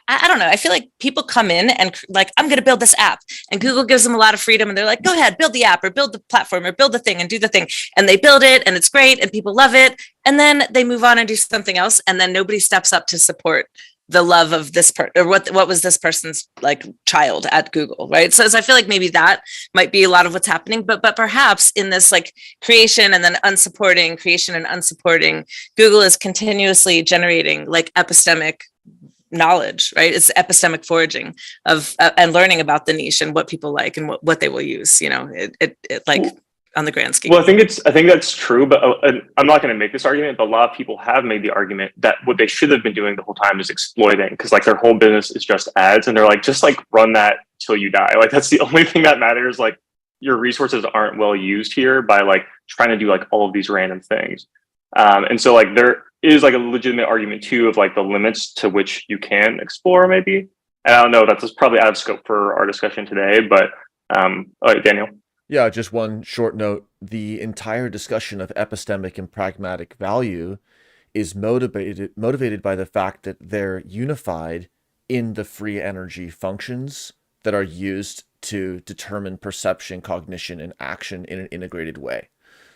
I don't know. I feel like people come in and like, I'm going to build this app, and Google gives them a lot of freedom, and they're like, go ahead, build the app or build the platform or build the thing and do the thing, and they build it, and it's great, and people love it, and then they move on and do something else, and then nobody steps up to support the love of this person, or what was this person's like child at Google, right? So I feel like maybe that might be a lot of what's happening, but perhaps in this like creation and then creation and unsupporting, Google is continuously generating like epistemic knowledge, right? It's epistemic foraging of and learning about the niche and what people like and what they will use. It like on the grand scheme. Well, I think that's true, but I'm not going to make this argument, but a lot of people have made the argument that what they should have been doing the whole time is exploiting, because like their whole business is just ads, and they're like, just like run that till you die. Like that's the only thing that matters. Like your resources aren't well used here by like trying to do like all of these random things. And so like there is like a legitimate argument too of like the limits to which you can explore maybe. And I don't know, that's probably out of scope for our discussion today, but Daniel. Yeah, just one short note. The entire discussion of epistemic and pragmatic value is motivated by the fact that they're unified in the free energy functions that are used to determine perception, cognition, and action in an integrated way.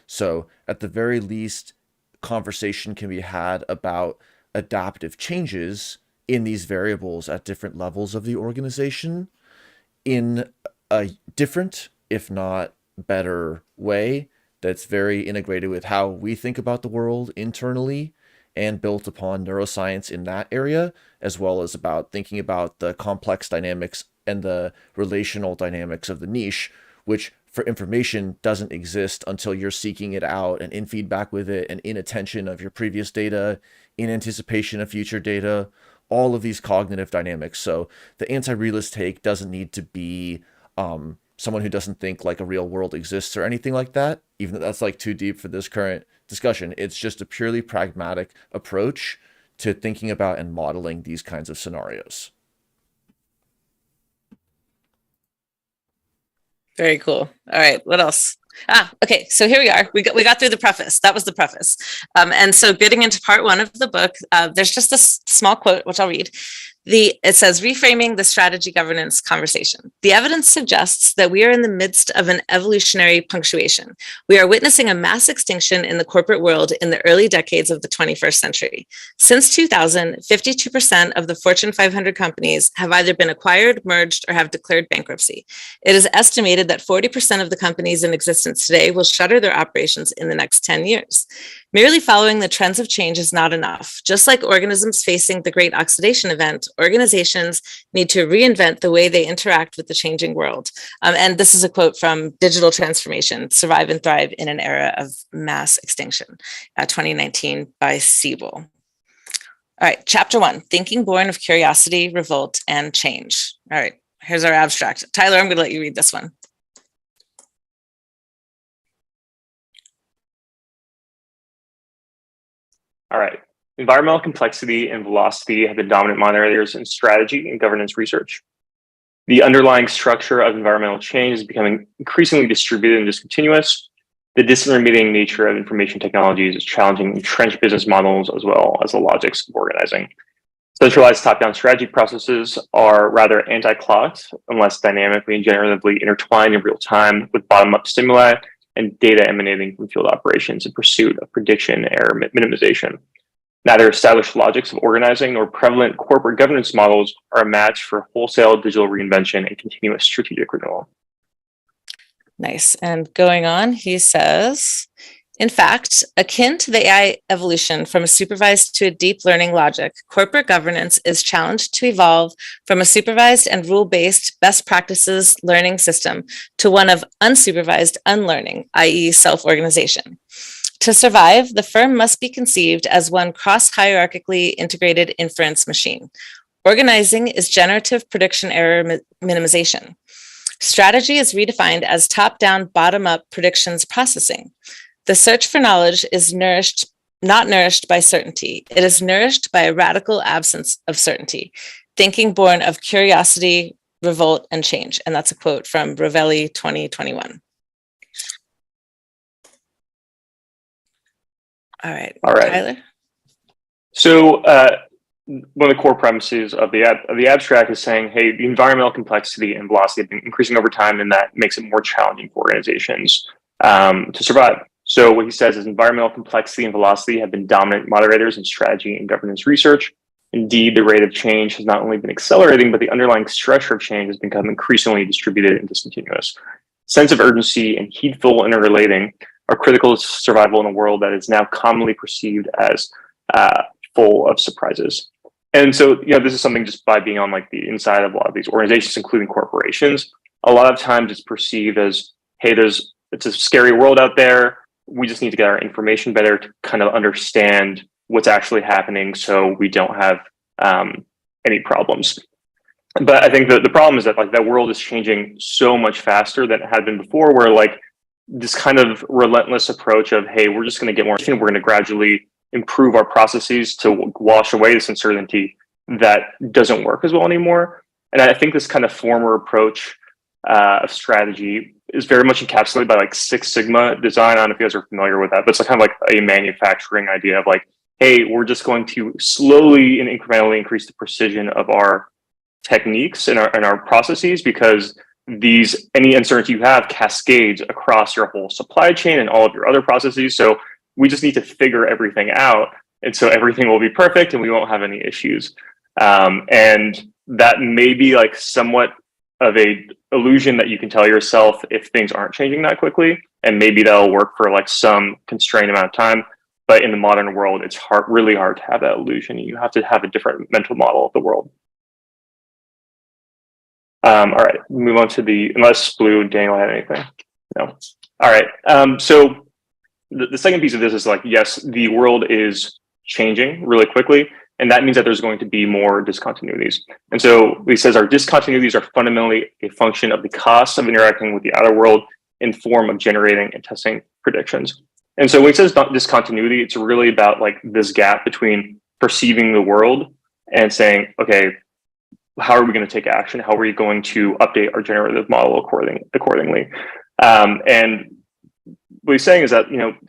So at the very least, conversation can be had about adaptive changes in these variables at different levels of the organization in a different, if not better way, that's very integrated with how we think about the world internally and built upon neuroscience in that area, as well as about thinking about the complex dynamics and the relational dynamics of the niche, which for information doesn't exist until you're seeking it out and in feedback with it and in attention of your previous data, in anticipation of future data, all of these cognitive dynamics. So the anti-realist take doesn't need to be someone who doesn't think like a real world exists or anything like that, even though that's like too deep for this current discussion. It's just a purely pragmatic approach to thinking about and modeling these kinds of scenarios. Very cool. All right, what else? Okay, so here we are. We got through the preface. That was the preface. And so getting into part one of the book, there's just this small quote, which I'll read. It says, reframing the strategy governance conversation. The evidence suggests that we are in the midst of an evolutionary punctuation. We are witnessing a mass extinction in the corporate world in the early decades of the 21st century. Since 2000, 52% of the Fortune 500 companies have either been acquired, merged, or have declared bankruptcy. It is estimated that 40% of the companies in existence today will shutter their operations in the next 10 years. Merely following the trends of change is not enough. Just like organisms facing the great oxidation event, organizations need to reinvent the way they interact with the changing world. And this is a quote from Digital Transformation, Survive and Thrive in an Era of Mass Extinction, 2019 by Siebel. All right, chapter 1, Thinking Born of Curiosity, Revolt, and Change. All right, here's our abstract. Tyler, I'm going to let you read this one. All right. Environmental complexity and velocity have been dominant moderators in strategy and governance research. The underlying structure of environmental change is becoming increasingly distributed and discontinuous. The disintermediating nature of information technologies is challenging entrenched business models as well as the logics of organizing. Centralized top-down strategy processes are rather anti-clocked unless dynamically and generatively intertwined in real time with bottom-up stimuli and data emanating from field operations in pursuit of prediction error minimization. Neither established logics of organizing nor prevalent corporate governance models are a match for wholesale digital reinvention and continuous strategic renewal. Nice. And going on, he says, in fact, akin to the AI evolution from a supervised to a deep learning logic, corporate governance is challenged to evolve from a supervised and rule-based best practices learning system to one of unsupervised unlearning, i.e. self-organization. To survive, the firm must be conceived as one cross-hierarchically integrated inference machine. Organizing is generative prediction error minimization. Strategy is redefined as top-down, bottom-up predictions processing. The search for knowledge is not nourished by certainty. It is nourished by a radical absence of certainty, thinking born of curiosity, revolt, and change. And that's a quote from Rovelli 2021. All right, Tyler. So one of the core premises of the abstract is saying, hey, the environmental complexity and velocity have been increasing over time, and that makes it more challenging for organizations to survive. So what he says is environmental complexity and velocity have been dominant moderators in strategy and governance research. Indeed, the rate of change has not only been accelerating, but the underlying structure of change has become increasingly distributed and discontinuous. Sense of urgency and heedful interrelating are critical to survival in a world that is now commonly perceived as full of surprises. And so, this is something just by being on like the inside of a lot of these organizations, including corporations. A lot of times it's perceived as, hey, it's a scary world out there. We just need to get our information better to kind of understand what's actually happening so we don't have any problems. But I think the problem is that like that world is changing so much faster than it had been before, where like this kind of relentless approach of, hey, we're just going to get more, we're going to gradually improve our processes to wash away this uncertainty, that doesn't work as well anymore. And I think this kind of former approach of strategy is very much encapsulated by like Six Sigma design. I don't know if you guys are familiar with that, but it's kind of like a manufacturing idea of like, hey, we're just going to slowly and incrementally increase the precision of our techniques and our processes, because any uncertainty you have cascades across your whole supply chain and all of your other processes. So we just need to figure everything out, and so everything will be perfect and we won't have any issues. And that may be like somewhat of a illusion that you can tell yourself if things aren't changing that quickly, and maybe that'll work for like some constrained amount of time. But in the modern world, it's really hard to have that illusion. You have to have a different mental model of the world. All right, move on to unless Blue and Daniel had anything. No. All right. So the second piece of this is like, yes, the world is changing really quickly, and that means that there's going to be more discontinuities. And so he says our discontinuities are fundamentally a function of the cost of interacting with the outer world in form of generating and testing predictions. And so when he says discontinuity, it's really about like this gap between perceiving the world and saying, okay, how are we going to take action? How are we going to update our generative model accordingly? And what he's saying is that,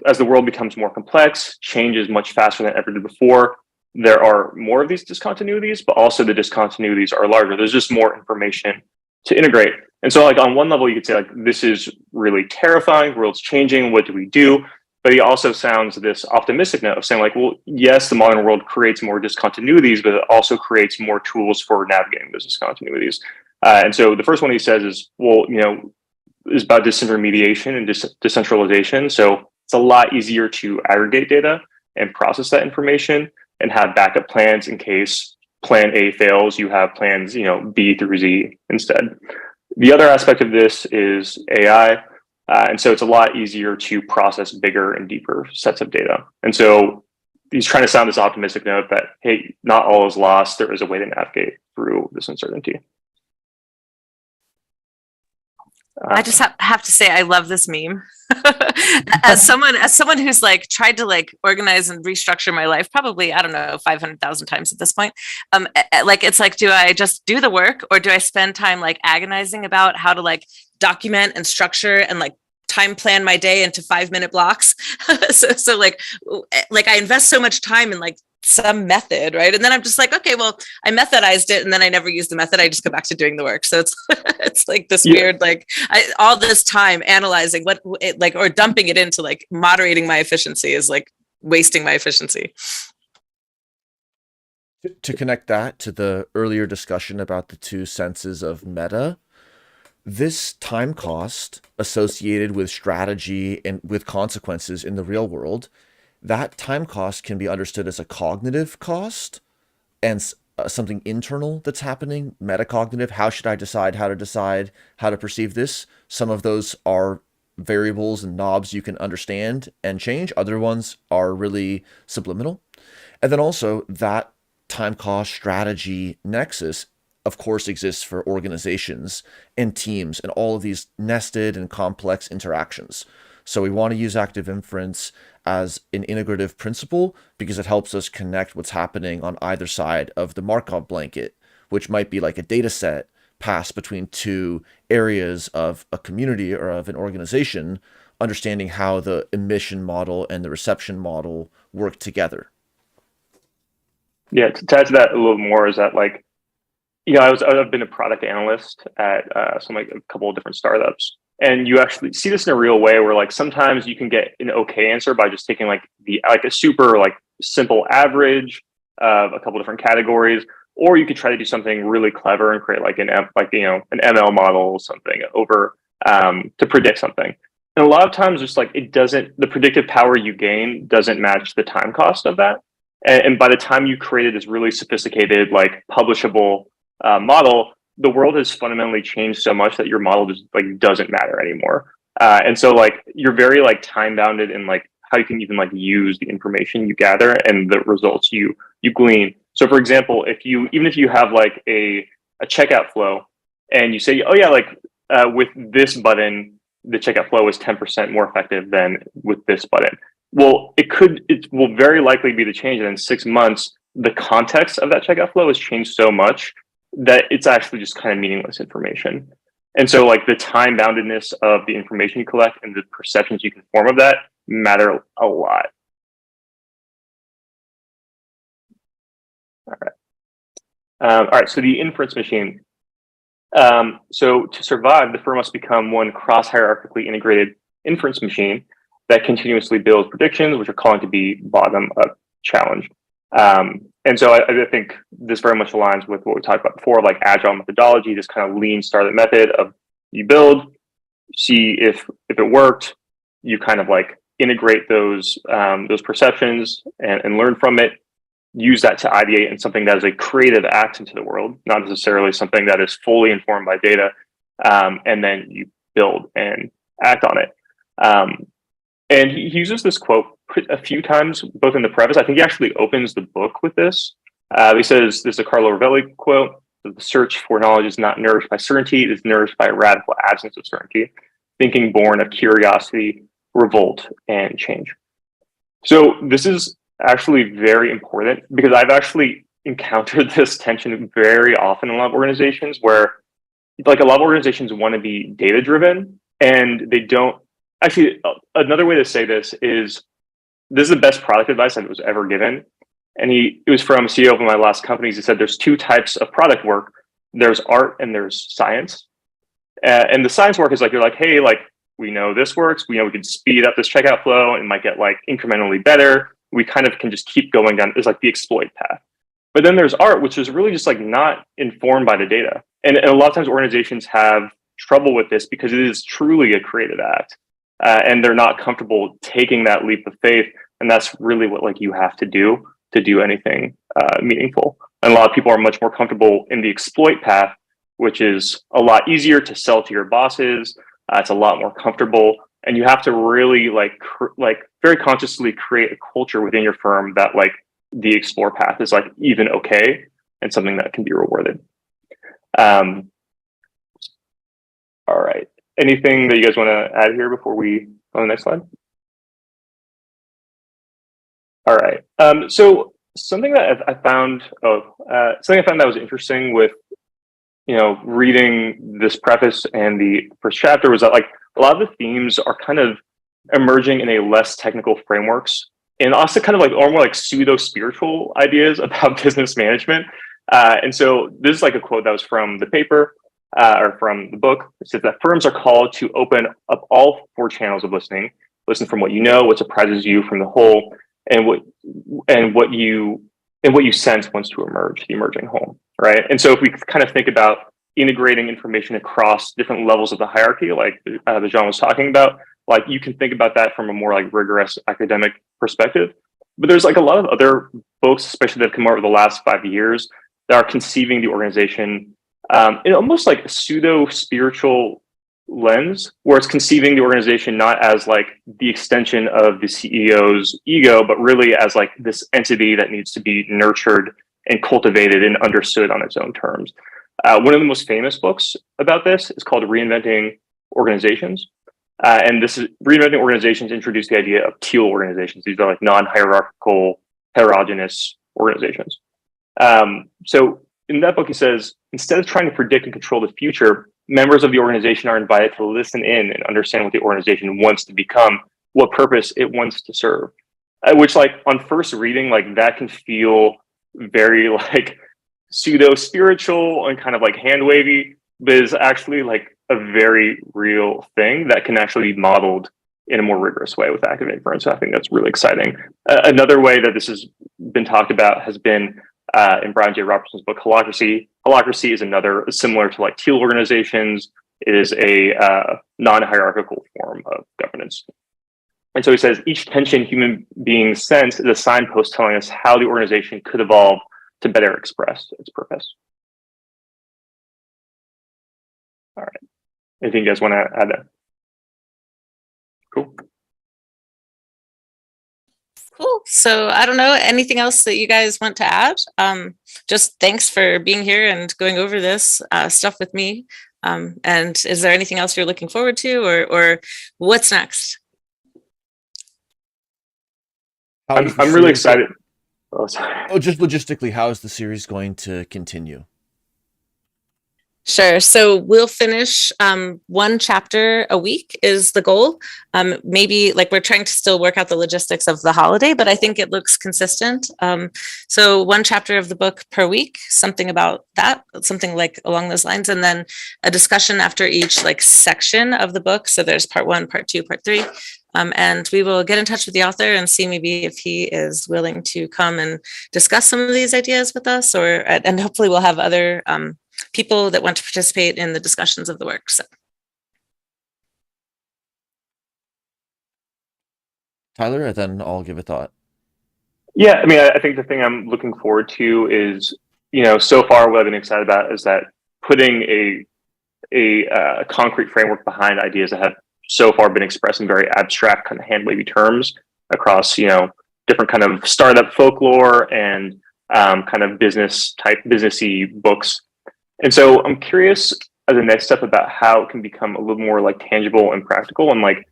as the world becomes more complex, change is much faster than ever before. There are more of these discontinuities, but also the discontinuities are larger. There's just more information to integrate. And so like on one level, you could say like, this is really terrifying, the world's changing, what do we do? But he also sounds this optimistic note of saying like, well, yes, the modern world creates more discontinuities, but it also creates more tools for navigating those discontinuities. And so the first one he says is, well, is about disintermediation and decentralization. So it's a lot easier to aggregate data and process that information and have backup plans in case plan A fails, you have plans, B through Z instead. The other aspect of this is AI. And so it's a lot easier to process bigger and deeper sets of data. And so he's trying to sound this optimistic note that, hey, not all is lost. There is a way to navigate through this uncertainty. I just have to say, I love this meme. as someone who's like tried to like organize and restructure my life, probably, I don't know, 500,000 times at this point. Like, it's like, do I just do the work, or do I spend time like agonizing about how to like document and structure and like time plan my day into 5-minute blocks? so like I invest so much time in like some method, right? And then I'm just like, okay, well, I methodized it, and then I never use the method. I just go back to doing the work. So it's it's like this weird, like all this time analyzing or dumping it into like moderating my efficiency is like wasting my efficiency. To connect that to the earlier discussion about the two senses of meta, this time cost associated with strategy and with consequences in the real world, that time cost can be understood as a cognitive cost and something internal that's happening, metacognitive. How should I decide how to perceive this? Some of those are variables and knobs you can understand and change. Other ones are really subliminal. And then also that time cost strategy nexus, of course, exists for organizations and teams and all of these nested and complex interactions. So we want to use active inference as an integrative principle because it helps us connect what's happening on either side of the Markov blanket, which might be like a data set passed between two areas of a community or of an organization, understanding how the emission model and the reception model work together. Yeah, to add to that a little more is that, like, I've been a product analyst at a couple of different startups. And you actually see this in a real way where like sometimes you can get an okay answer by just taking like a super like simple average of a couple different categories, or you could try to do something really clever and create like an ML model or something over to predict something. And a lot of times just like the predictive power you gain doesn't match the time cost of that. And by the time you created this really sophisticated like publishable model, the world has fundamentally changed so much that your model just like doesn't matter anymore. And so like you're very like time bounded in like how you can even like use the information you gather and the results you glean. So for example, even if you have like a checkout flow and you say, oh yeah, like with this button, the checkout flow is 10% more effective than with this button. Well, it will very likely be the change. And in 6 months, the context of that checkout flow has changed so much that it's actually just kind of meaningless information. And so like the time boundedness of the information you collect and the perceptions you can form of that matter a lot. All right. So the inference machine. So to survive, the firm must become one cross-hierarchically integrated inference machine that continuously builds predictions, which are calling to be bottom-up challenged. And so I think this very much aligns with what we talked about before, like agile methodology, this kind of lean startup method of you build, see if it worked, you kind of like integrate those perceptions and learn from it, use that to ideate in something that is a creative act into the world, not necessarily something that is fully informed by data, and then you build and act on it. And he uses this quote a few times, both in the preface. I think he actually opens the book with this. He says, this is a Carlo Rovelli quote, the search for knowledge is not nourished by certainty, it is nourished by a radical absence of certainty, thinking born of curiosity, revolt, and change. So this is actually very important because I've actually encountered this tension very often in a lot of organizations where like a lot of organizations want to be data driven and they don't. Actually, another way to say this is the best product advice that was ever given. And it was from CEO of one of my last companies. He said there's two types of product work. There's art and there's science. And the science work is like, you're like, hey, like we know this works. We know we can speed up this checkout flow and it might get like incrementally better. We kind of can just keep going down. It's like the exploit path. But then there's art, which is really just like not informed by the data. And a lot of times organizations have trouble with this because it is truly a creative act. and they're not comfortable taking that leap of faith. And that's really what like you have to do anything meaningful. And a lot of people are much more comfortable in the exploit path, which is a lot easier to sell to your bosses. It's a lot more comfortable, and you have to really like very consciously create a culture within your firm that like the explore path is like even okay and something that can be rewarded. All right. Anything that you guys want to add here before we go on the next slide? All right. So something that I found, that was interesting with, reading this preface and the first chapter was that like a lot of the themes are kind of emerging in a less technical frameworks and also kind of like or more like pseudo spiritual ideas about business management. And so this is like a quote that was from the paper or from the book. It says that firms are called to open up all 4 channels of listening. Listen from what you know, what surprises you from the whole, and what you sense wants to emerge, the emerging whole, right? And so if we kind of think about integrating information across different levels of the hierarchy, like Bijan was talking about, like you can think about that from a more like rigorous academic perspective. But there's like a lot of other books, especially that have come over the last 5 years, that are conceiving the organization in almost like a pseudo spiritual lens, where it's conceiving the organization not as like the extension of the CEO's ego, but really as like this entity that needs to be nurtured and cultivated and understood on its own terms. One of the most famous books about this is called Reinventing Organizations. And this is Reinventing Organizations introduced the idea of teal organizations. These are like non-hierarchical, heterogeneous organizations. So in that book, he says, instead of trying to predict and control the future, members of the organization are invited to listen in and understand what the organization wants to become, what purpose it wants to serve. Which like on first reading, like that can feel very like pseudo spiritual and kind of like hand wavy, but is actually like a very real thing that can actually be modeled in a more rigorous way with active inference. So I think that's really exciting. Another way that this has been talked about has been in Brian J. Robertson's book, Holacracy. Holacracy is another similar to like teal organizations. It is a non-hierarchical form of governance. And so he says, each tension human beings sense is a signpost telling us how the organization could evolve to better express its purpose. All right. Anything you guys want to add there? Cool. Cool. So I don't know, anything else that you guys want to add? Just thanks for being here and going over this stuff with me. And is there anything else you're looking forward to, or what's next? I'm really excited. Just logistically, how is the series going to continue? Sure. So we'll finish 1 chapter a week is the goal. Maybe like we're trying to still work out the logistics of the holiday, but I think it looks consistent. So 1 chapter of the book per week, something about that, something like along those lines. And then a discussion after each like section of the book. So there's part 1, part 2, part 3. And we will get in touch with the author and see maybe if he is willing to come and discuss some of these ideas with us, and hopefully we'll have other people that want to participate in the discussions of the work. So. Tyler, and then I'll give a thought. Yeah, I mean, I think the thing I'm looking forward to is, so far what I've been excited about is that putting a concrete framework behind ideas that have so far been expressed in very abstract kind of hand wavy terms across, different kind of startup folklore and kind of businessy books. And so I'm curious as a next step about how it can become a little more like tangible and practical, and like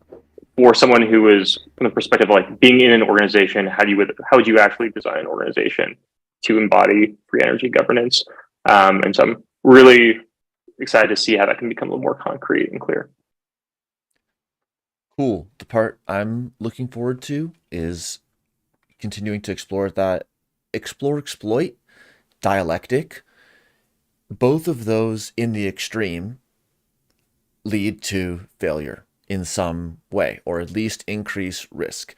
for someone who is from the perspective of like being in an organization, how would you actually design an organization to embody free energy governance? And so I'm really excited to see how that can become a little more concrete and clear. Cool. The part I'm looking forward to is continuing to explore that exploit dialectic. Both of those in the extreme lead to failure in some way, or at least increase risk.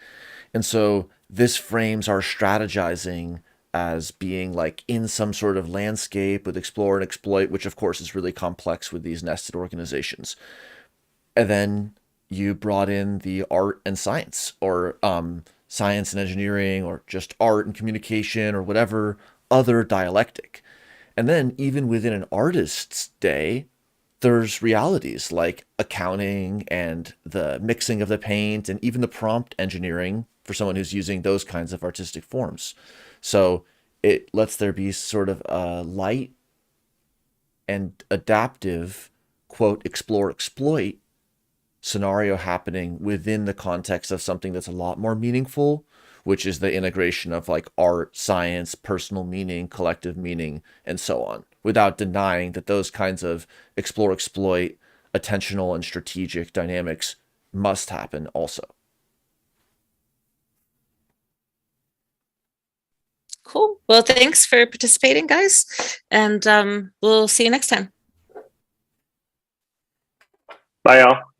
And so this frames our strategizing as being like in some sort of landscape with explore and exploit, which of course is really complex with these nested organizations. And then you brought in the art and science, or science and engineering, or just art and communication, or whatever other dialectic. And then even within an artist's day, there's realities like accounting and the mixing of the paint and even the prompt engineering for someone who's using those kinds of artistic forms. So it lets there be sort of a light and adaptive, quote, explore, exploit scenario happening within the context of something that's a lot more meaningful, which is the integration of like art, science, personal meaning, collective meaning, and so on, without denying that those kinds of explore, exploit, attentional, and strategic dynamics must happen also. Cool. Well, thanks for participating, guys. And we'll see you next time. Bye, y'all.